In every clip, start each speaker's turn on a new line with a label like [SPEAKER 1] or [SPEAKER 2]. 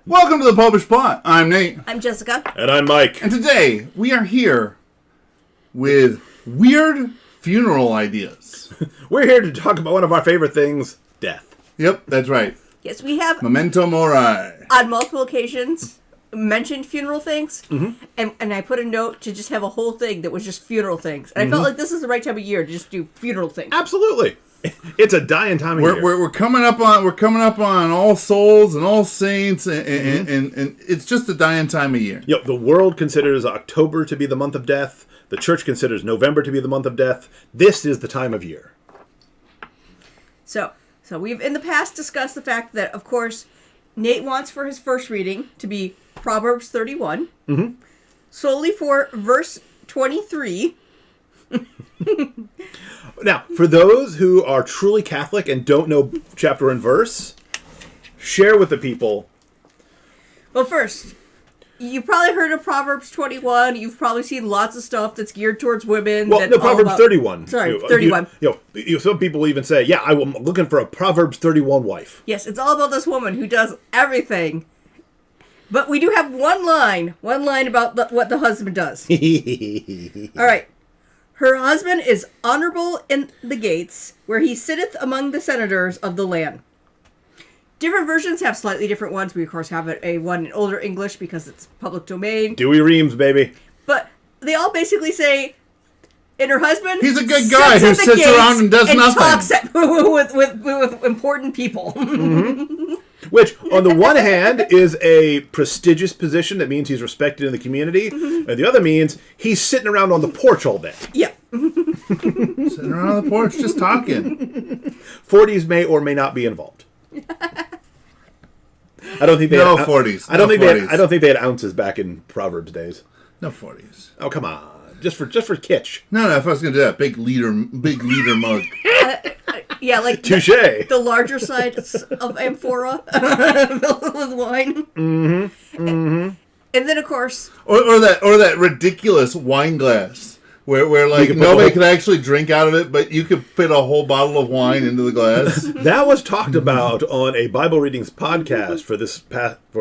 [SPEAKER 1] Welcome to the Popish Plot. I'm Nate.
[SPEAKER 2] I'm Jessica.
[SPEAKER 3] And I'm Mike.
[SPEAKER 1] And today we are here with weird funeral ideas.
[SPEAKER 3] We're here to talk about one of our favorite things, death.
[SPEAKER 1] Yep, that's right.
[SPEAKER 2] Yes, we have,
[SPEAKER 1] Memento Mori.
[SPEAKER 2] on multiple occasions, mentioned funeral things. And I put a note to just have a whole thing that was just funeral things. And I felt like this is the right time of year to just do funeral things.
[SPEAKER 3] Absolutely. It's a dying time of year.
[SPEAKER 1] We're coming up on All Souls and All Saints, and it's just a dying time of year.
[SPEAKER 3] The world considers October to be the month of death. The church considers November to be the month of death. This is the time of year.
[SPEAKER 2] So we've in the past discussed the fact that, of course, Nate wants for his first reading to be Proverbs 31, solely for verse 23.
[SPEAKER 3] Now, for those who are truly Catholic and don't know chapter and verse, share with the people.
[SPEAKER 2] Well, first, you've probably heard of Proverbs 21. You've probably seen lots of stuff that's geared towards women.
[SPEAKER 3] Well, no, Proverbs 31.
[SPEAKER 2] Sorry, 31.
[SPEAKER 3] Some people even say, I'm looking for a Proverbs 31 wife.
[SPEAKER 2] Yes, it's all about this woman who does everything. But we do have one line about what the husband does. All right. Her husband is honorable in the gates, where he sitteth among the senators of the land. Different versions have slightly different ones. We, of course, have a one in older English because it's public domain.
[SPEAKER 3] Dewey Reams, baby.
[SPEAKER 2] But they all basically say, and her husband...
[SPEAKER 1] He's a good guy who sits around and does nothing.
[SPEAKER 2] Talks with important people.
[SPEAKER 3] Which, on the one hand, is a prestigious position that means he's respected in the community, and the other means he's sitting around on the porch all day.
[SPEAKER 2] Yeah.
[SPEAKER 1] Sitting around on the porch just talking.
[SPEAKER 3] 40s may or may not be involved. I don't think they
[SPEAKER 1] no
[SPEAKER 3] had
[SPEAKER 1] 40s.
[SPEAKER 3] I don't think they had ounces back in Proverbs days.
[SPEAKER 1] No 40s.
[SPEAKER 3] Oh, come on. Just for kitsch.
[SPEAKER 1] No, if I was going to do that, big leader mug.
[SPEAKER 2] Yeah, like
[SPEAKER 3] touché.
[SPEAKER 2] The larger size of amphora filled with wine. And then, of course,
[SPEAKER 1] or that ridiculous wine glass where like nobody could actually drink out of it, but you could fit a whole bottle of wine into the glass.
[SPEAKER 3] That was talked about on a Bible readings podcast for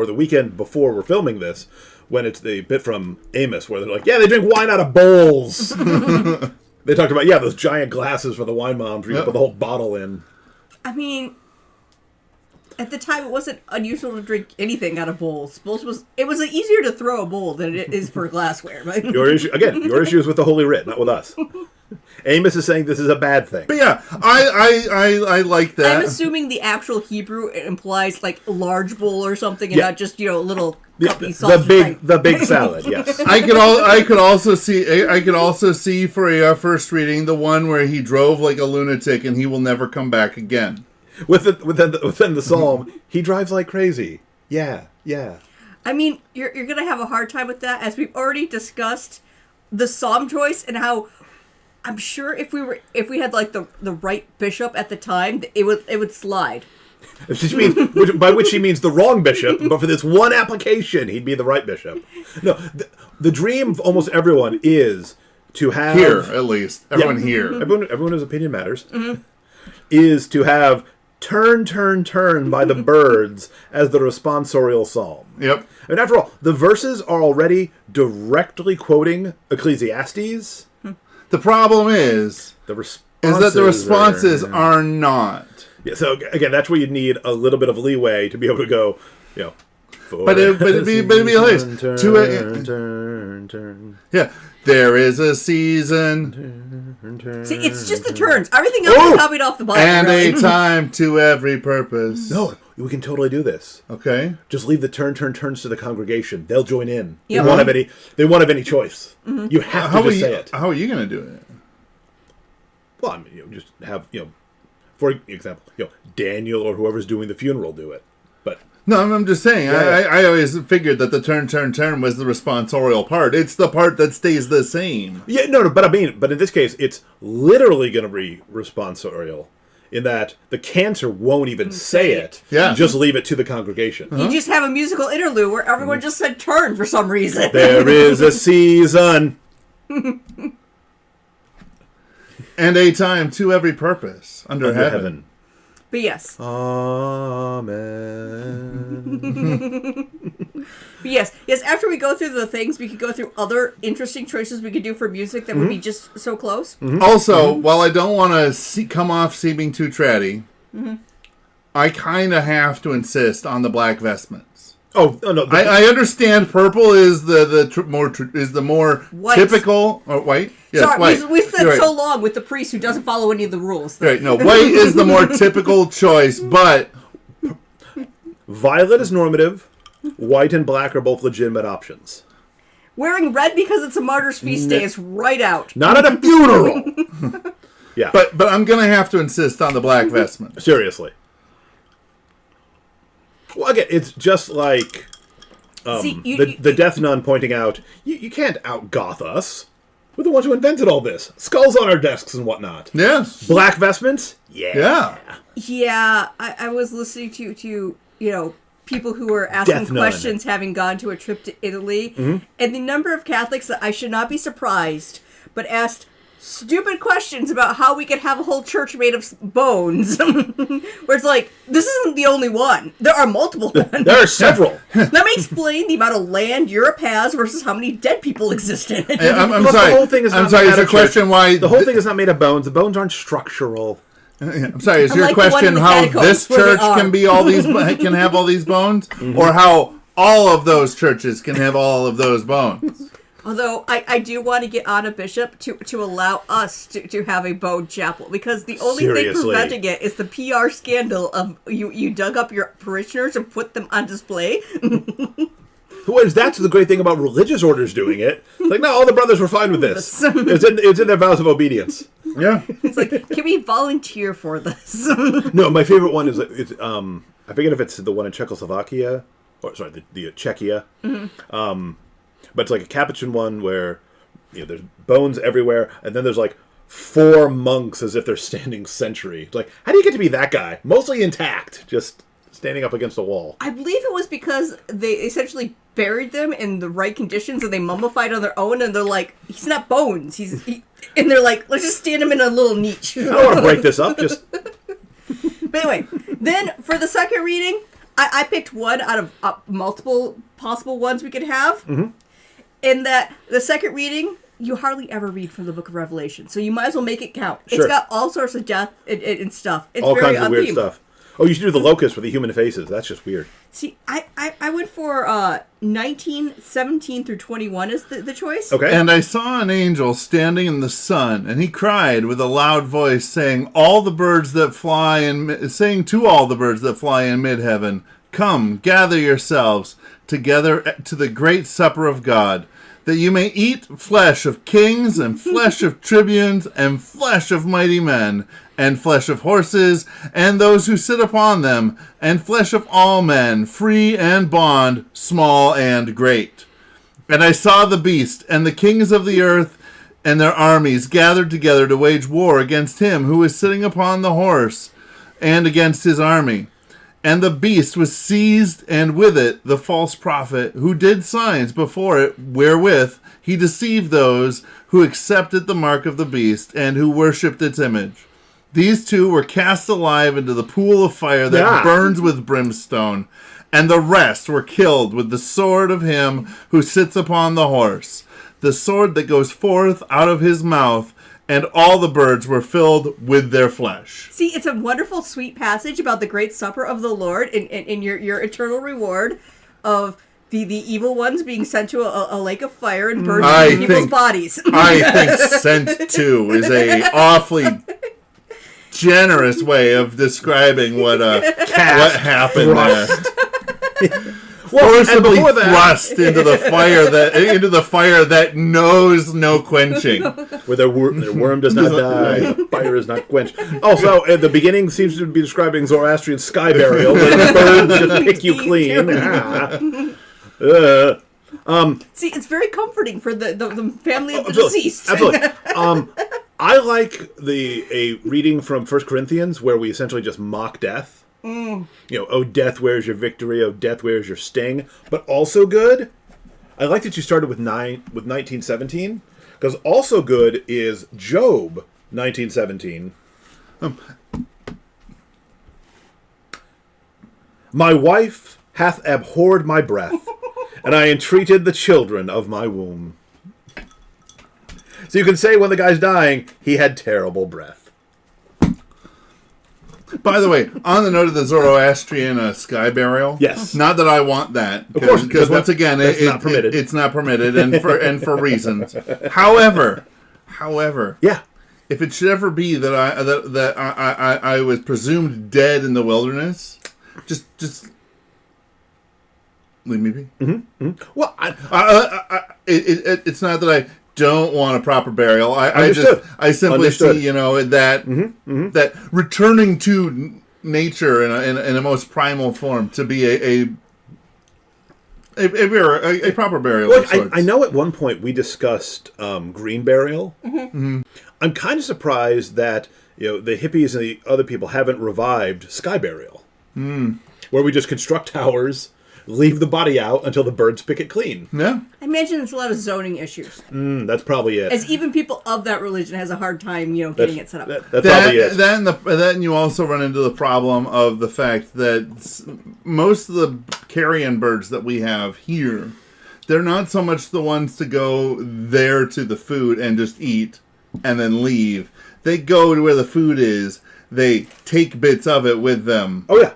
[SPEAKER 3] the weekend before we're filming this, when it's the bit from Amos where they're like, they drink wine out of bowls. They talked about, those giant glasses for the wine moms where you put the whole bottle in.
[SPEAKER 2] I mean, at the time, it wasn't unusual to drink anything out of bowls. It was easier to throw a bowl than it is for glassware. Right?
[SPEAKER 3] Your issue is with the Holy Writ, not with us. Amos is saying this is a bad thing.
[SPEAKER 1] But I like that.
[SPEAKER 2] I'm assuming the actual Hebrew implies like a large bowl or something, and not just a little cuppy sausage.
[SPEAKER 3] The big salad. Yes.
[SPEAKER 1] I could also see for a first reading the one where he drove like a lunatic and he will never come back again.
[SPEAKER 3] Within the psalm, he drives like crazy. Yeah.
[SPEAKER 2] I mean, you're gonna have a hard time with that, as we've already discussed the psalm choice and how. I'm sure if we had like the right bishop at the time, it would slide.
[SPEAKER 3] By which she means the wrong bishop, but for this one application, he'd be the right bishop. No, the dream of almost everyone is to have
[SPEAKER 1] here, at least everyone here.
[SPEAKER 3] Everyone whose opinion matters is to have "Turn, turn, turn" by the Byrds as the responsorial psalm.
[SPEAKER 1] Yep.
[SPEAKER 3] And after all, the verses are already directly quoting Ecclesiastes.
[SPEAKER 1] The problem is that the responses are not.
[SPEAKER 3] Yeah, so again, that's where you need a little bit of leeway to be able to go,
[SPEAKER 1] But it'd be hilarious.
[SPEAKER 3] Turn.
[SPEAKER 1] Yeah, there is a season.
[SPEAKER 2] See, it's just the turns. Everything else is copied off the Bible.
[SPEAKER 1] And a time to every purpose.
[SPEAKER 3] No, we can totally do this.
[SPEAKER 1] Okay.
[SPEAKER 3] Just leave the turns to the congregation. They'll join in.
[SPEAKER 2] Yep.
[SPEAKER 3] They won't have any choice. You have to just say it.
[SPEAKER 1] How are you going to do it?
[SPEAKER 3] Well, I mean, just have, for example, Daniel or whoever's doing the funeral do it. But
[SPEAKER 1] no, I'm just saying. I always figured that the turn was the responsorial part. It's the part that stays the same.
[SPEAKER 3] Yeah, no, but in this case, it's literally going to be responsorial in that the cantor won't even say it.
[SPEAKER 1] Yeah.
[SPEAKER 3] Just leave it to the congregation.
[SPEAKER 2] You just have a musical interlude where everyone just said turn for some reason.
[SPEAKER 3] There is a season.
[SPEAKER 1] And a time to every purpose under heaven.
[SPEAKER 2] But yes.
[SPEAKER 3] Amen.
[SPEAKER 2] But yes. After we go through the things, we could go through other interesting choices we could do for music that would be just so close.
[SPEAKER 1] Also, while I don't want to come off seeming too tratty, I kind of have to insist on the black vestments.
[SPEAKER 3] Oh no!
[SPEAKER 1] I understand purple is the more
[SPEAKER 2] White.
[SPEAKER 1] typical or white. Yes,
[SPEAKER 2] Sorry,
[SPEAKER 1] white.
[SPEAKER 2] we've said
[SPEAKER 1] You're
[SPEAKER 2] so
[SPEAKER 1] right.
[SPEAKER 2] long with the priest who doesn't follow any of the rules.
[SPEAKER 1] Right, no, white is the more typical choice, but
[SPEAKER 3] violet is normative. White and black are both legitimate options.
[SPEAKER 2] Wearing red because it's a martyr's feast day is right out.
[SPEAKER 3] Not at a funeral. Yeah,
[SPEAKER 1] but I'm gonna have to insist on the black vestment.
[SPEAKER 3] seriously. Well, again, it's just like
[SPEAKER 2] See,
[SPEAKER 3] the death nun pointing out, you can't out-goth us. We're the ones who invented all this. Skulls on our desks and whatnot.
[SPEAKER 1] Yes.
[SPEAKER 3] Black vestments? Yeah.
[SPEAKER 2] Yeah, I was listening to people who were asking
[SPEAKER 3] Death nun.
[SPEAKER 2] questions having gone to a trip to Italy, and the number of Catholics that I should not be surprised, but asked stupid questions about how we could have a whole church made of bones. Where it's like, this isn't the only one. There are multiple ones.
[SPEAKER 3] There are several.
[SPEAKER 2] Let me explain the amount of land Europe has versus how many dead people exist in it.
[SPEAKER 1] I'm
[SPEAKER 3] But
[SPEAKER 1] sorry.
[SPEAKER 3] the whole thing is
[SPEAKER 1] I'm
[SPEAKER 3] not
[SPEAKER 1] sorry.
[SPEAKER 3] made
[SPEAKER 1] Is
[SPEAKER 3] out
[SPEAKER 1] the
[SPEAKER 3] of
[SPEAKER 1] question
[SPEAKER 3] church.
[SPEAKER 1] why
[SPEAKER 3] The whole thing is not made of bones. The bones aren't structural.
[SPEAKER 1] I'm sorry. Is your
[SPEAKER 2] Unlike the one
[SPEAKER 1] question
[SPEAKER 2] in the
[SPEAKER 1] how
[SPEAKER 2] catacombs
[SPEAKER 1] this
[SPEAKER 2] where they
[SPEAKER 1] church
[SPEAKER 2] are.
[SPEAKER 1] can be all these can have all these bones, or how all of those churches can have all of those bones?
[SPEAKER 2] Although I do want to get on a bishop to allow us to have a bone chapel, because the only thing
[SPEAKER 3] Seriously.
[SPEAKER 2] preventing it is the PR scandal of you dug up your parishioners and put them on display.
[SPEAKER 3] That's the great thing about religious orders doing it. Like, no, all the brothers were fine with this. It's in their vows of obedience.
[SPEAKER 1] Yeah.
[SPEAKER 2] It's like, can we volunteer for this?
[SPEAKER 3] No, my favorite one is I forget if it's the one in Czechoslovakia or sorry, the Czechia. But it's like a Capuchin one where there's bones everywhere, and then there's like 4 monks as if they're standing sentry. It's like, how do you get to be that guy? Mostly intact, just standing up against a wall.
[SPEAKER 2] I believe it was because they essentially buried them in the right conditions and they mummified on their own, and they're like, he's not bones, and they're like, let's just stand him in a little niche.
[SPEAKER 3] I don't want to break this up, just...
[SPEAKER 2] But anyway, then for the second reading, I picked one out of multiple possible ones we could have. In that the second reading, you hardly ever read from the Book of Revelation, so you might as well make it count.
[SPEAKER 3] Sure.
[SPEAKER 2] It's got all sorts of death and stuff. It's
[SPEAKER 3] all
[SPEAKER 2] very
[SPEAKER 3] kinds of weird
[SPEAKER 2] theme.
[SPEAKER 3] stuff. Oh, you should do the locust with the human faces. That's just weird.
[SPEAKER 2] See, I went for 1917 through 21 as the choice.
[SPEAKER 3] Okay.
[SPEAKER 1] And I saw an angel standing in the sun, and he cried with a loud voice, saying, to all the birds that fly in mid-heaven, come, gather yourselves together to the great supper of God, that you may eat flesh of kings, and flesh of tribunes, and flesh of mighty men, and flesh of horses, and those who sit upon them, and flesh of all men, free and bond, small and great. And I saw the beast, and the kings of the earth, and their armies gathered together to wage war against him who is sitting upon the horse, and against his army. And the beast was seized, and with it the false prophet, who did signs before it, wherewith he deceived those who accepted the mark of the beast, and who worshipped its image. These two were cast alive into the pool of fire that burns with brimstone, and the rest were killed with the sword of him who sits upon the horse, the sword that goes forth out of his mouth, and all the birds were filled with their flesh.
[SPEAKER 2] See, it's a wonderful, sweet passage about the great supper of the Lord and your eternal reward of the evil ones being sent to a lake of fire and burned in people's bodies.
[SPEAKER 1] I think sent to is a awfully generous way of describing what happened there. Forcibly thrust into the fire that knows no quenching.
[SPEAKER 3] Where their worm does not die, the fire is not quenched. Also, at the beginning seems to be describing Zoroastrian sky burial, where the birds just pick you clean.
[SPEAKER 2] See, it's very comforting for the family of the deceased.
[SPEAKER 3] Absolutely. I like a reading from 1 Corinthians where we essentially just mock death. Oh, death, where's your victory? Oh, death, where's your sting? But also good, I like that you started with 1917, because also good is Job 1917. My wife hath abhorred my breath, and I entreated the children of my womb. So you can say when the guy's dying, he had terrible breath.
[SPEAKER 1] By the way, on the note of the Zoroastrian sky burial,
[SPEAKER 3] yes,
[SPEAKER 1] not that I want that,
[SPEAKER 3] of course,
[SPEAKER 1] because once again, it's not permitted, and for reasons. However,
[SPEAKER 3] yeah,
[SPEAKER 1] if it should ever be that I was presumed dead in the wilderness, just leave me be.
[SPEAKER 3] Mm-hmm. Well,
[SPEAKER 1] it's not that I don't want a proper burial. I simply
[SPEAKER 3] Understood.
[SPEAKER 1] see, that returning to nature in a most primal form to be a proper burial.
[SPEAKER 3] Look, I know at one point we discussed green burial.
[SPEAKER 1] Mm-hmm.
[SPEAKER 3] I'm kind of surprised that the hippies and the other people haven't revived sky burial, where we just construct towers, leave the body out until the birds pick it clean.
[SPEAKER 1] Yeah,
[SPEAKER 2] I imagine there's a lot of zoning issues.
[SPEAKER 3] That's probably it.
[SPEAKER 2] As even people of that religion has a hard time, getting it set up.
[SPEAKER 3] That's probably it.
[SPEAKER 1] Then you also run into the problem of the fact that most of the carrion birds that we have here, they're not so much the ones to go there to the food and just eat and then leave. They go to where the food is. They take bits of it with them.
[SPEAKER 3] Oh, yeah.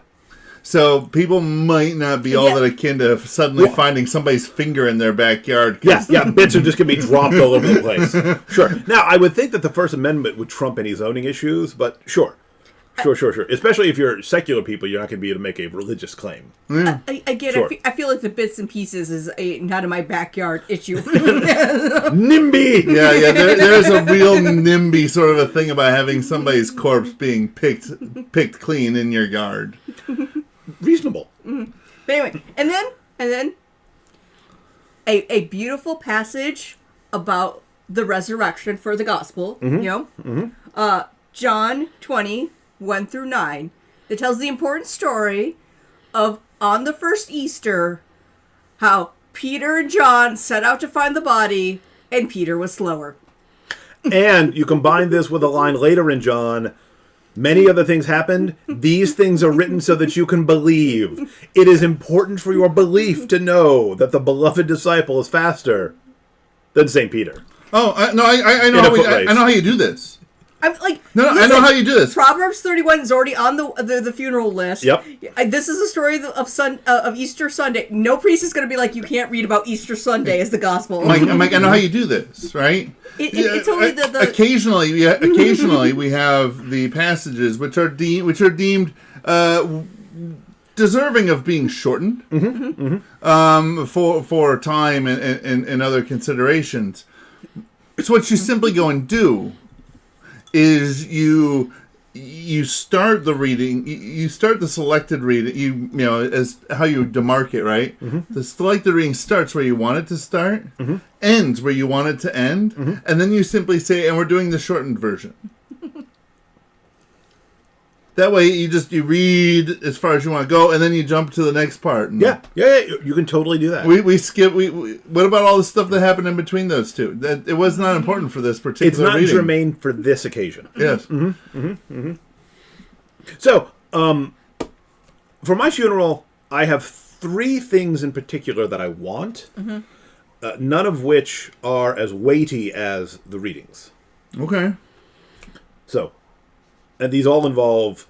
[SPEAKER 1] So people might not be all that akin to suddenly finding somebody's finger in their backyard.
[SPEAKER 3] Yeah, bits are just going to be dropped all over the place. Sure. Now, I would think that the First Amendment would trump any zoning issues, but sure. Especially if you're secular people, you're not going to be able to make a religious claim.
[SPEAKER 2] I get it. I feel like the bits and pieces is a not in my backyard issue.
[SPEAKER 3] NIMBY!
[SPEAKER 1] Yeah, there's a real NIMBY sort of a thing about having somebody's corpse being picked clean in your yard.
[SPEAKER 3] Reasonable.
[SPEAKER 2] Mm-hmm. But anyway, and then a beautiful passage about the resurrection for the gospel, John 20:1-9, that tells the important story of on the first Easter, how Peter and John set out to find the body, and Peter was slower.
[SPEAKER 3] And you combine this with a line later in John, many other things happened. These things are written so that you can believe. It is important for your belief to know that the beloved disciple is faster than St. Peter.
[SPEAKER 1] Oh, I know how you do this.
[SPEAKER 2] I'm like,
[SPEAKER 1] I know how you do this.
[SPEAKER 2] Proverbs 31 is already on the funeral list.
[SPEAKER 3] Yep.
[SPEAKER 2] This is a story of Easter Sunday. No priest is going to be like, you can't read about Easter Sunday as the gospel.
[SPEAKER 1] Mike, I know how you do this, right?
[SPEAKER 2] It's only the
[SPEAKER 1] occasionally we have the passages which are deemed deserving of being shortened for time and other considerations. So what you simply go and do is you start the reading, you start the selected reading, as how you demark it, right? Mm-hmm. The selected reading starts where you want it to start, ends where you want it to end, and then you simply say, and we're doing the shortened version. That way you read as far as you want to go, and then you jump to the next part.
[SPEAKER 3] Yeah, you can totally do that.
[SPEAKER 1] We skip. What about all the stuff that happened in between those two? That it was not important for this particular.
[SPEAKER 3] It's not
[SPEAKER 1] reading.
[SPEAKER 3] germane for this occasion.
[SPEAKER 1] Yes.
[SPEAKER 3] So, for my funeral, I have 3 things in particular that I want. None of which are as weighty as the readings.
[SPEAKER 1] Okay.
[SPEAKER 3] So, and these all involve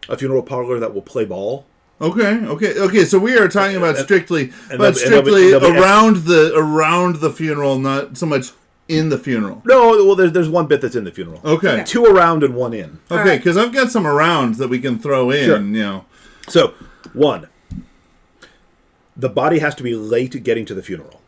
[SPEAKER 3] a funeral parlor that will play ball.
[SPEAKER 1] Okay. So we are talking about strictly around the funeral, not so much in the funeral.
[SPEAKER 3] No, well, there's one bit that's in the funeral.
[SPEAKER 1] Okay.
[SPEAKER 3] 2 around and 1 in.
[SPEAKER 1] Okay, because I've got some arounds that we can throw in.
[SPEAKER 3] Sure. So, 1, the body has to be late getting to the funeral.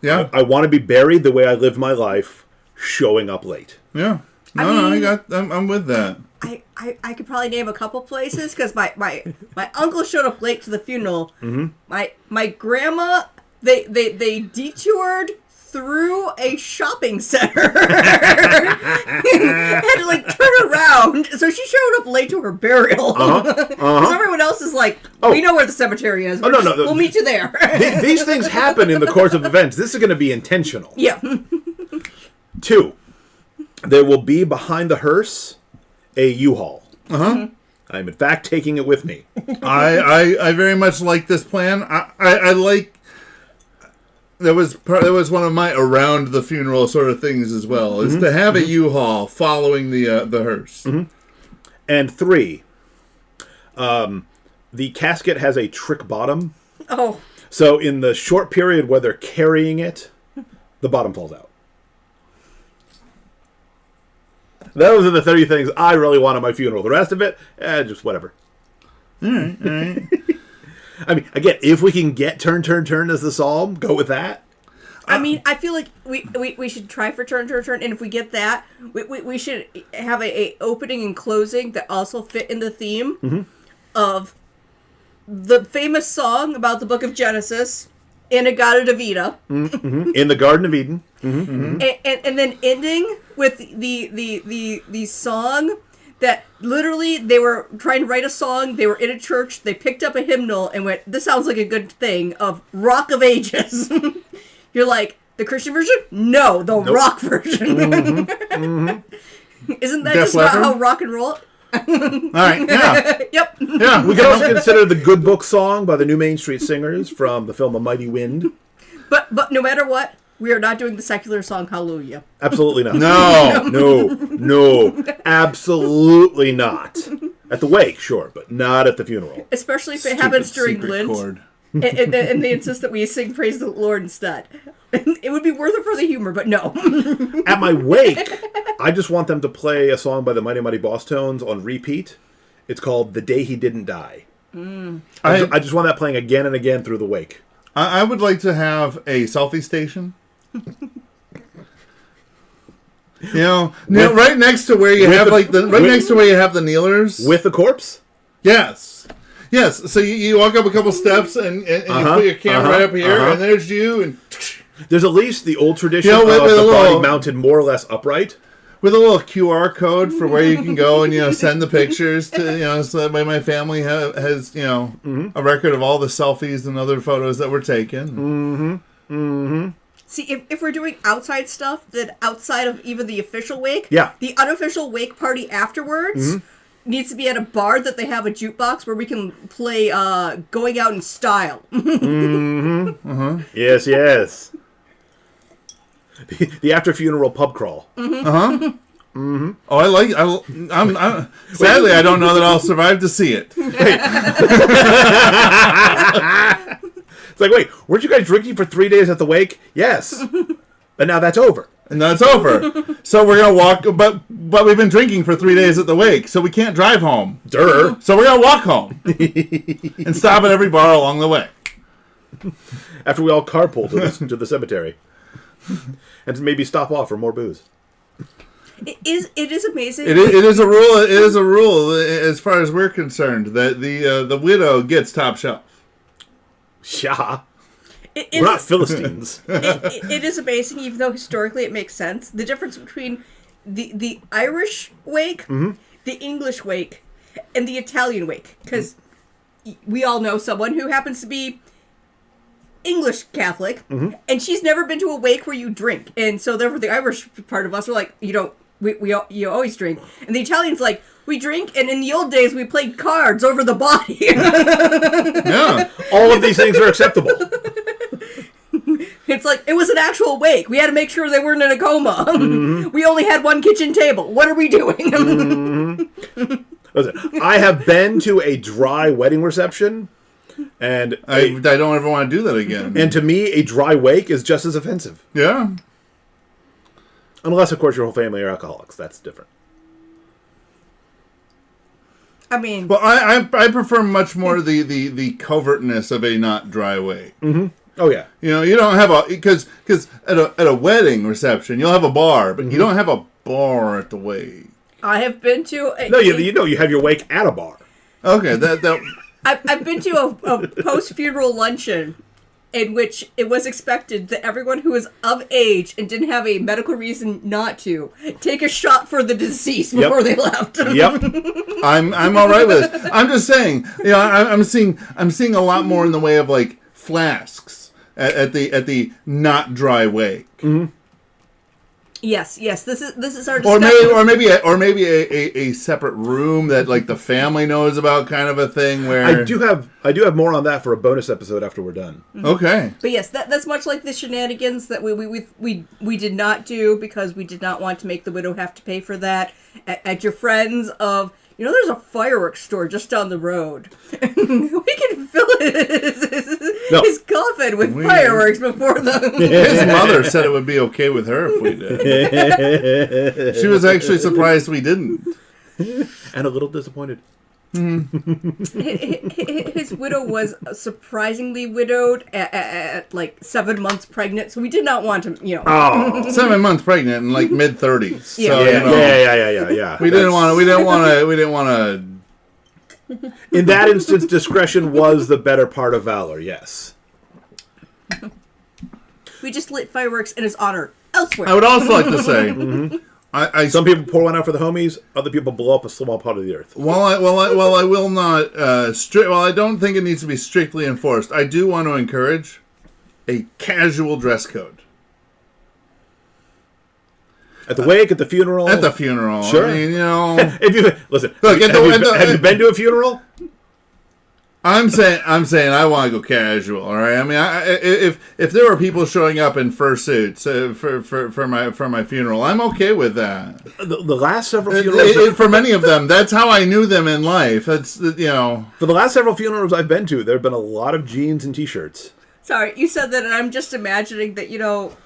[SPEAKER 1] Yeah.
[SPEAKER 3] I want to be buried the way I lived my life, showing up late.
[SPEAKER 1] Yeah. I'm with that.
[SPEAKER 2] I could probably name a couple places because my uncle showed up late to the funeral. My grandma they detoured through a shopping center. Had to turn around, so she showed up late to her burial. Because everyone else is like, we know where the cemetery is. We'll meet you there.
[SPEAKER 3] These things happen in the course of events. This is going to be intentional.
[SPEAKER 2] Yeah.
[SPEAKER 3] 2, there will be behind the hearse a U-Haul. I'm in fact taking it with me.
[SPEAKER 1] I very much like this plan. I like. That was one of my around the funeral sort of things as well. Is to have a U-Haul following the hearse.
[SPEAKER 3] And 3, the casket has a trick bottom.
[SPEAKER 2] Oh.
[SPEAKER 3] So in the short period where they're carrying it, the bottom falls out. Those are the 30 things I really want at my funeral. The rest of it, just whatever.
[SPEAKER 1] All right.
[SPEAKER 3] I mean, again, if we can get turn, turn, turn as the psalm, go with that.
[SPEAKER 2] I mean, I feel like we should try for turn, turn, turn, and if we get that, we should have a opening and closing that also fit in the theme of the famous song about the book of Genesis, Inagata Davida.
[SPEAKER 3] In the Garden of Eden.
[SPEAKER 2] And then ending with the song that literally they were trying to write a song, they were in a church, they picked up a hymnal and went, this sounds like a good thing, of Rock of Ages. You're like, the Christian version? No, the rock version. Isn't that
[SPEAKER 1] Def
[SPEAKER 2] just about
[SPEAKER 1] Leppard?
[SPEAKER 2] how rock and roll?
[SPEAKER 1] All right. Yeah.
[SPEAKER 2] Yep.
[SPEAKER 1] Yeah.
[SPEAKER 3] We can also consider the Good Book song by the New Main Street Singers from the film A Mighty Wind.
[SPEAKER 2] But no matter what, we are not doing the secular song Hallelujah.
[SPEAKER 3] Absolutely not.
[SPEAKER 1] No.
[SPEAKER 3] No, absolutely not. At the wake, sure, but not at the funeral.
[SPEAKER 2] Especially if it happens during
[SPEAKER 1] Secret
[SPEAKER 2] Lent.
[SPEAKER 1] chord.
[SPEAKER 2] And they insist that we sing Praise the Lord instead. It would be worth it for the humor, but no.
[SPEAKER 3] At my wake, I just want them to play a song by the Mighty Mighty Boss Tones on repeat. It's called The Day He Didn't Die. I just want that playing again and again through the wake.
[SPEAKER 1] I would like to have a selfie station. Right next to where you have next to where you have the kneelers
[SPEAKER 3] With the corpse?
[SPEAKER 1] Yes. So you walk up a couple steps and you put your camera right up here, and there's you, and
[SPEAKER 3] There's at least the old tradition
[SPEAKER 1] with
[SPEAKER 3] of the
[SPEAKER 1] a
[SPEAKER 3] body
[SPEAKER 1] little,
[SPEAKER 3] mounted more or less upright.
[SPEAKER 1] with a little QR code for where you can go and send the pictures to so that way my family has a record of all the selfies and other photos that were taken.
[SPEAKER 2] See, if we're doing outside stuff, then outside of even the official wake,
[SPEAKER 3] Yeah.
[SPEAKER 2] the unofficial wake party afterwards needs to be at a bar that they have a jukebox where we can play Going Out in Style.
[SPEAKER 3] Yes. The after funeral pub crawl.
[SPEAKER 1] Oh, I'm sadly, I don't know that I'll survive to see it.
[SPEAKER 3] It's like, wait, weren't you guys drinking for 3 days at the wake? Yes. But now that's over.
[SPEAKER 1] And that's over. So we're gonna walk, but we've been drinking for 3 days at the wake, so we can't drive home.
[SPEAKER 3] Durr.
[SPEAKER 1] So we're gonna walk home and stop at every bar along the way.
[SPEAKER 3] After we all carpool to the cemetery. And maybe stop off for more booze.
[SPEAKER 2] It is amazing.
[SPEAKER 1] It is a rule. It is a rule as far as we're concerned that the widow gets top shelf.
[SPEAKER 3] Yeah.
[SPEAKER 2] It
[SPEAKER 3] We're not Philistines.
[SPEAKER 2] it is amazing, even though historically it makes sense. The difference between the Irish wake, the English wake, and the Italian wake. Because we all know someone who happens to be English Catholic, and she's never been to a wake where you drink. And so therefore the Irish part of us are like, you always drink. And the Italians like, we drink, and in the old days we played cards over the body.
[SPEAKER 1] Yeah.
[SPEAKER 3] All of these things are acceptable.
[SPEAKER 2] It's like, it was an actual wake. We had to make sure they weren't in a coma. We only had one kitchen table. What are we doing?
[SPEAKER 3] Listen, I have been to a dry wedding reception, and
[SPEAKER 1] I don't ever want to do that again.
[SPEAKER 3] and to me, a dry wake is just as offensive.
[SPEAKER 1] Yeah.
[SPEAKER 3] Unless, of course, your whole family are alcoholics. That's different.
[SPEAKER 2] I mean...
[SPEAKER 1] Well, I prefer much more the covertness of a not dry wake.
[SPEAKER 3] Oh, yeah.
[SPEAKER 1] You don't have a... Because at a wedding reception, you'll have a bar, but you don't have a bar at the wake.
[SPEAKER 2] I have been to...
[SPEAKER 3] You have your wake at a bar.
[SPEAKER 1] Okay, that
[SPEAKER 2] I've been to a post-funeral luncheon in which it was expected that everyone who was of age and didn't have a medical reason not to take a shot for the deceased before they left.
[SPEAKER 3] Yep.
[SPEAKER 1] I'm all right with it. I'm just saying, I'm seeing a lot more in the way of like flasks at the not dry wake.
[SPEAKER 2] Yes. This is our
[SPEAKER 1] Or
[SPEAKER 2] discussion.
[SPEAKER 1] maybe a separate room that like the family knows about, kind of a thing. Where
[SPEAKER 3] I do have more on that for a bonus episode after we're done.
[SPEAKER 1] Okay.
[SPEAKER 2] But yes, that's much like the shenanigans that we did not do because we did not want to make the widow have to pay for that at your friends of. There's a fireworks store just down the road. We can fill his coffin with fireworks before the...
[SPEAKER 1] His mother said it would be okay with her if we did. She was actually surprised we didn't.
[SPEAKER 3] And a little disappointed.
[SPEAKER 2] His widow was surprisingly widowed at like 7 months pregnant, so we did not want to,
[SPEAKER 3] Oh,
[SPEAKER 1] 7 months pregnant and like mid-30s.
[SPEAKER 2] Yeah.
[SPEAKER 1] So,
[SPEAKER 3] yeah.
[SPEAKER 1] We didn't want to.
[SPEAKER 3] In that instance, discretion was the better part of valor. Yes.
[SPEAKER 2] We just lit fireworks in his honor elsewhere.
[SPEAKER 1] I would also like to say,
[SPEAKER 3] Some people pour one out for the homies. Other people blow up a small part of the earth.
[SPEAKER 1] while I will not while I don't think it needs to be strictly enforced, I do want to encourage a casual dress code
[SPEAKER 3] At the wake, at the funeral.
[SPEAKER 1] at the funeral.
[SPEAKER 3] Sure.
[SPEAKER 1] I mean,
[SPEAKER 3] If you listen,
[SPEAKER 1] Look,
[SPEAKER 3] have you been to a funeral?
[SPEAKER 1] I'm saying I want to go casual. All right. I mean, if there were people showing up in fursuits for my funeral, I'm okay with that.
[SPEAKER 3] The last several funerals.
[SPEAKER 1] For many of them, that's how I knew them in life. That's
[SPEAKER 3] For the last several funerals I've been to, there have been a lot of jeans and t-shirts.
[SPEAKER 2] Sorry, you said that, and I'm just imagining that,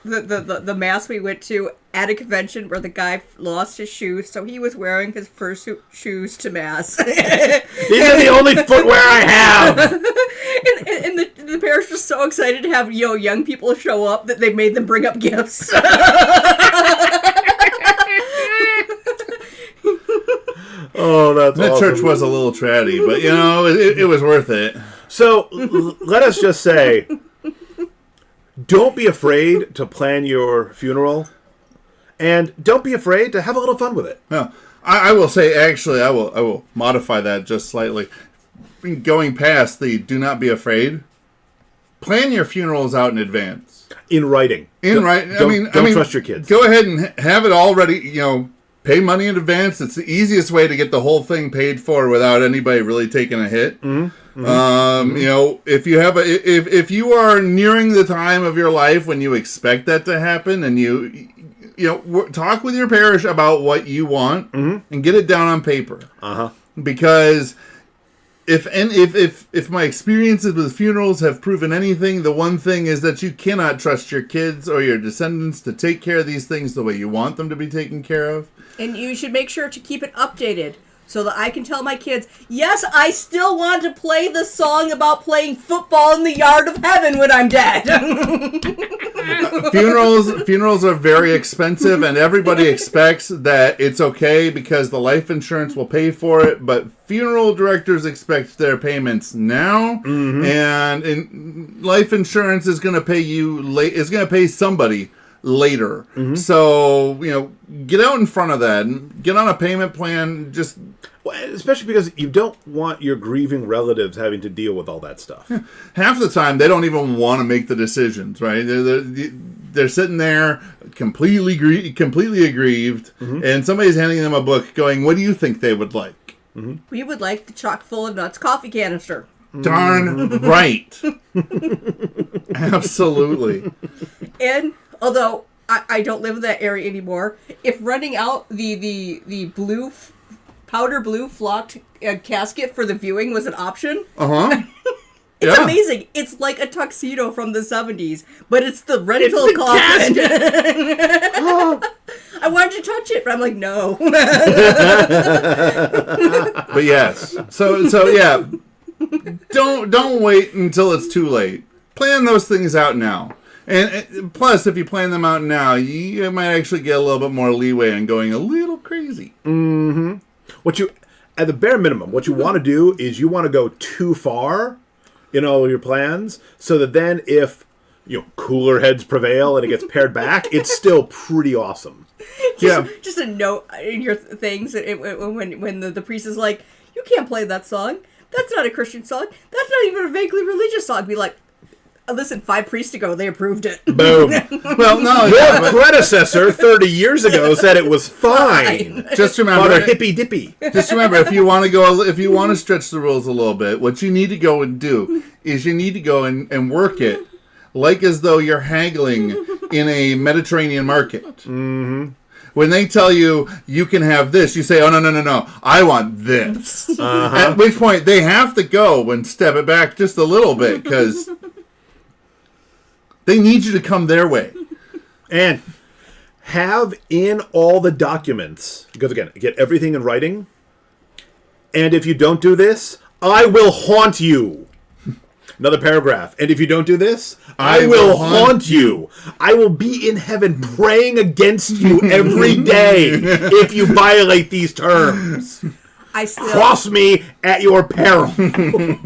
[SPEAKER 2] the mass we went to at a convention where the guy lost his shoes, so he was wearing his fursuit shoes to mass.
[SPEAKER 3] These are the only footwear I have.
[SPEAKER 2] and the parish was so excited to have, young people show up that they made them bring up gifts.
[SPEAKER 3] Oh, that's
[SPEAKER 1] that
[SPEAKER 3] awesome.
[SPEAKER 1] church was a little tratty, but it was worth it.
[SPEAKER 3] So let us just say, don't be afraid to plan your funeral, and don't be afraid to have a little fun with it.
[SPEAKER 1] Well, I will say, actually, I will modify that just slightly. Going past the do not be afraid, plan your funerals out in advance.
[SPEAKER 3] In writing.
[SPEAKER 1] Don't
[SPEAKER 3] trust your kids.
[SPEAKER 1] Go ahead and have it all ready. Pay money in advance. It's the easiest way to get the whole thing paid for without anybody really taking a hit.
[SPEAKER 3] Mm-hmm.
[SPEAKER 1] If you are nearing the time of your life when you expect that to happen, and talk with your parish about what you want and get it down on paper. Because if my experiences with funerals have proven anything, the one thing is that you cannot trust your kids or your descendants to take care of these things the way you want them to be taken care of.
[SPEAKER 2] And you should make sure to keep it updated so that I can tell my kids, yes, I still want to play the song about playing football in the yard of heaven when I'm dead.
[SPEAKER 1] Funerals are very expensive, and everybody expects that it's okay because the life insurance will pay for it, but funeral directors expect their payments now, and life insurance is going to pay is going to pay somebody later. So, get out in front of that and get on a payment plan.
[SPEAKER 3] Especially because you don't want your grieving relatives having to deal with all that stuff.
[SPEAKER 1] Half the time, they don't even want to make the decisions, right? They're sitting there completely aggrieved, and somebody's handing them a book going, what do you think they would like?
[SPEAKER 2] We would like the chock full of nuts coffee canister.
[SPEAKER 1] Darn right. Absolutely.
[SPEAKER 2] And although I don't live in that area anymore, if running out the blue powder blue flocked casket for the viewing was an option, it's amazing. It's like a tuxedo from the 70s, but it's the rental coffin. I wanted to touch it, but I'm like, no.
[SPEAKER 1] But yes, so yeah, don't wait until it's too late. Plan those things out now. And plus, if you plan them out now, you might actually get a little bit more leeway in going a little crazy.
[SPEAKER 3] At the bare minimum, what you want to do is you want to go too far in all of your plans, so that then if cooler heads prevail and it gets pared back, it's still pretty awesome.
[SPEAKER 2] Just a note in your things when the priest is like, you can't play that song. That's not a Christian song. That's not even a vaguely religious song. Be like, listen, 5 priests ago, they approved it.
[SPEAKER 3] Boom.
[SPEAKER 1] Well, no.
[SPEAKER 3] Your predecessor 30 years ago said it was fine.
[SPEAKER 1] Just remember,
[SPEAKER 3] Father hippy dippy.
[SPEAKER 1] just remember, if you want to stretch the rules a little bit, what you need to go and do is you need to go and work it like as though you're haggling in a Mediterranean market. Mm-hmm. When they tell you you can have this, you say, "Oh no! I want this." At which point they have to go and step it back just a little bit because they need you to come their way.
[SPEAKER 3] And have in all the documents, because again, get everything in writing. And if you don't do this, I will haunt you. Another paragraph. And if you don't do this, I will haunt you. I will be in heaven praying against you every day if you violate these terms. Cross me at your peril.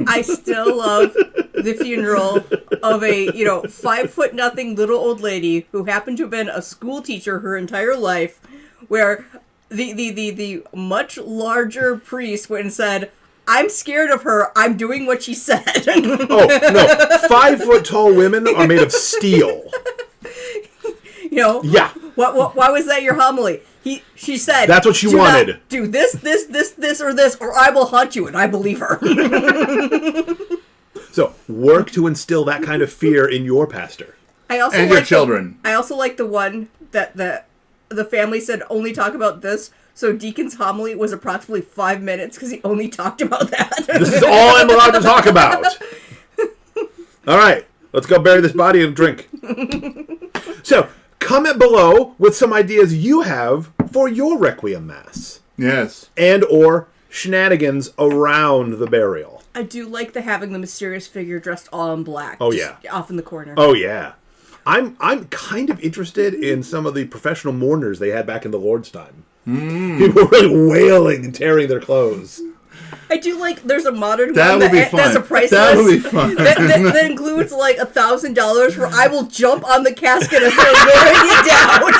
[SPEAKER 2] I still love the funeral of a 5'0" little old lady who happened to have been a school teacher her entire life, where the much larger priest went and said, "I'm scared of her. I'm doing what she said."
[SPEAKER 3] Oh, no. 5 foot tall women are made of steel. Yeah.
[SPEAKER 2] Why was that your homily? She said,
[SPEAKER 3] that's what she wanted.
[SPEAKER 2] Do this, or I will haunt you, and I believe her.
[SPEAKER 3] So, work to instill that kind of fear in your pastor.
[SPEAKER 1] And your children.
[SPEAKER 2] I also like the one that the family said only talk about this. So Deacon's homily was approximately 5 minutes because he only talked about that.
[SPEAKER 3] This is all I'm allowed to talk about. All right, let's go bury this body and drink. So, comment below with some ideas you have for your Requiem Mass.
[SPEAKER 1] Yes.
[SPEAKER 3] And or shenanigans around the burial.
[SPEAKER 2] I do like having the mysterious figure dressed all in black.
[SPEAKER 3] Oh, yeah.
[SPEAKER 2] Off in the corner.
[SPEAKER 3] Oh, yeah. I'm kind of interested in some of the professional mourners they had back in the Lord's time. People were really wailing and tearing their clothes.
[SPEAKER 2] I do like. There's a modern
[SPEAKER 1] that
[SPEAKER 2] one
[SPEAKER 1] would be fun.
[SPEAKER 2] that's a price
[SPEAKER 1] that
[SPEAKER 2] list
[SPEAKER 1] would be fun.
[SPEAKER 2] that includes like $1,000 where I will jump on the casket and start lowering it down.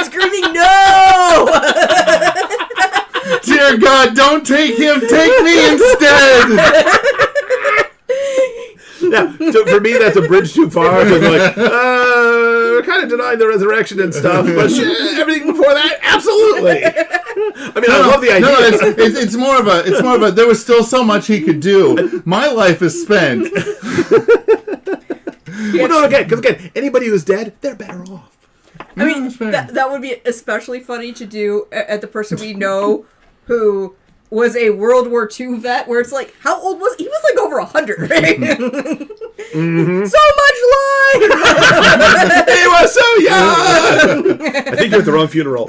[SPEAKER 2] Screaming, "No!"
[SPEAKER 1] Dear God, don't take him. Take me instead.
[SPEAKER 3] Yeah, so for me, that's a bridge too far. Because we're kind of denying the resurrection and stuff, but everything before that, absolutely. I mean, I love the idea.
[SPEAKER 1] No, it's more of a. There was still so much he could do. My life is spent.
[SPEAKER 3] Well, no, because again, anybody who's dead, they're better off.
[SPEAKER 2] I mean, that would be especially funny to do at the person we know who was a World War II vet, where it's like, how old was he? He was like over 100, right?
[SPEAKER 3] Mm-hmm.
[SPEAKER 2] So much life!
[SPEAKER 3] He was so young! I think you're at the wrong funeral.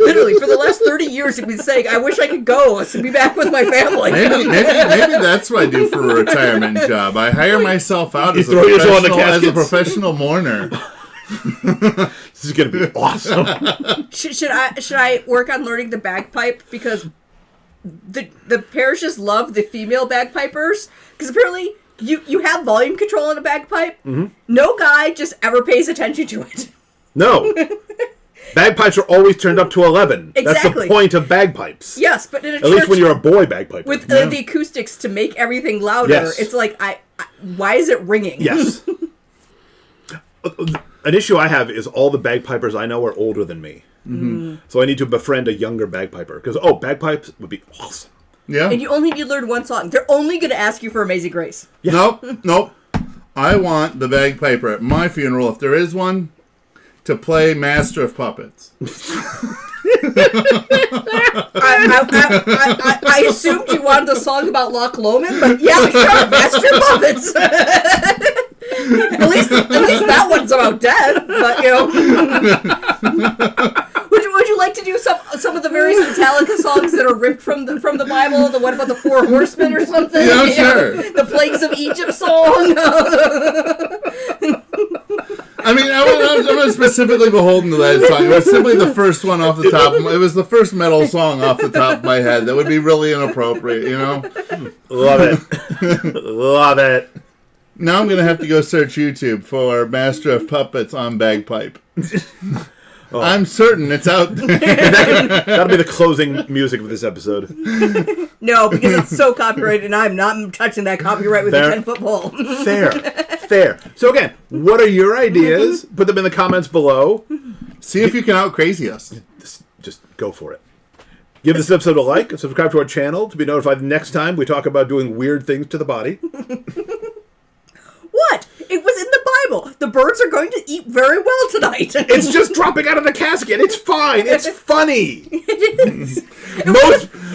[SPEAKER 2] Literally, for the last 30 years, he's been saying, "I wish I could go to be back with my family."
[SPEAKER 1] Maybe that's what I do for a retirement job. I hire myself out as a professional mourner.
[SPEAKER 3] This is going to be awesome.
[SPEAKER 2] Should I work on learning the bagpipe, because the parishes love the female bagpipers, because apparently you have volume control on a bagpipe. Mm-hmm. No guy just ever pays attention to it.
[SPEAKER 3] No. Bagpipes are always turned up to 11.
[SPEAKER 2] Exactly.
[SPEAKER 3] That's the point of bagpipes.
[SPEAKER 2] Yes, but in a
[SPEAKER 3] church, at least when you're a boy bagpiper.
[SPEAKER 2] with the acoustics to make everything louder,
[SPEAKER 3] yes.
[SPEAKER 2] It's like, why is it ringing?
[SPEAKER 3] Yes. An issue I have is all the bagpipers I know are older than me. Mm-hmm. So I need to befriend a younger bagpiper. Because, bagpipes would be awesome.
[SPEAKER 1] Yeah.
[SPEAKER 2] And you only need to learn one song. They're only going to ask you for Amazing Grace.
[SPEAKER 1] Yeah. Nope. I want the bagpiper at my funeral, if there is one, to play Master of Puppets.
[SPEAKER 2] I assumed you wanted a song about Loch Lomond, but yeah, sure, Master of Puppets. At least that one's about death, but Would you like to do some of the various Metallica songs that are ripped from the Bible? The one about the 4 horsemen or something?
[SPEAKER 1] Yeah, sure.
[SPEAKER 2] The Plagues of Egypt song?
[SPEAKER 1] I mean, I'm not specifically beholden to that song. It was simply the first one off the top. It was the first metal song off the top of my head that would be really inappropriate,
[SPEAKER 3] Love it. Love it.
[SPEAKER 1] Now I'm going to have to go search YouTube for Master of Puppets on bagpipe. I'm certain it's out there.
[SPEAKER 3] That'll be the closing music of this episode.
[SPEAKER 2] No, because it's so copyrighted, and I'm not touching that copyright with
[SPEAKER 3] Fair.
[SPEAKER 2] a 10-foot pole.
[SPEAKER 3] Fair. So again, what are your ideas? Put them in the comments below.
[SPEAKER 1] See if you can out crazy us.
[SPEAKER 3] Just go for it. Give this episode a like and subscribe to our channel to be notified next time we talk about doing weird things to the body.
[SPEAKER 2] What? It was in the Bible. The birds are going to eat very well tonight.
[SPEAKER 3] It's just dropping out of the casket. It's fine. It's funny.
[SPEAKER 2] It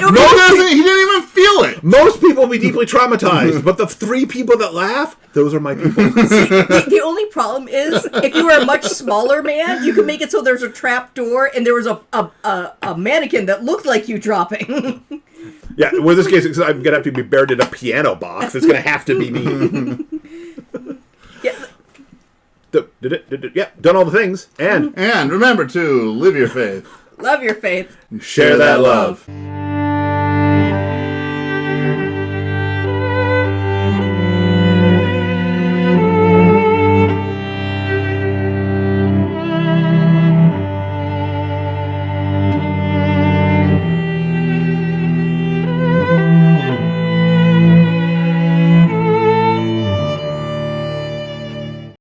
[SPEAKER 1] He didn't even feel it.
[SPEAKER 3] Most people will be deeply traumatized, but the 3 people that laugh, those are my people.
[SPEAKER 2] the only problem is, if you were a much smaller man, you could make it so there's a trap door and there was a mannequin that looked like you dropping.
[SPEAKER 3] Yeah, well, in this case, I'm going to have to be buried in a piano box. It's going to have to be me.
[SPEAKER 2] Yeah.
[SPEAKER 3] Yeah, done all the things. And
[SPEAKER 1] remember to live your faith.
[SPEAKER 2] Love your faith.
[SPEAKER 3] share that love.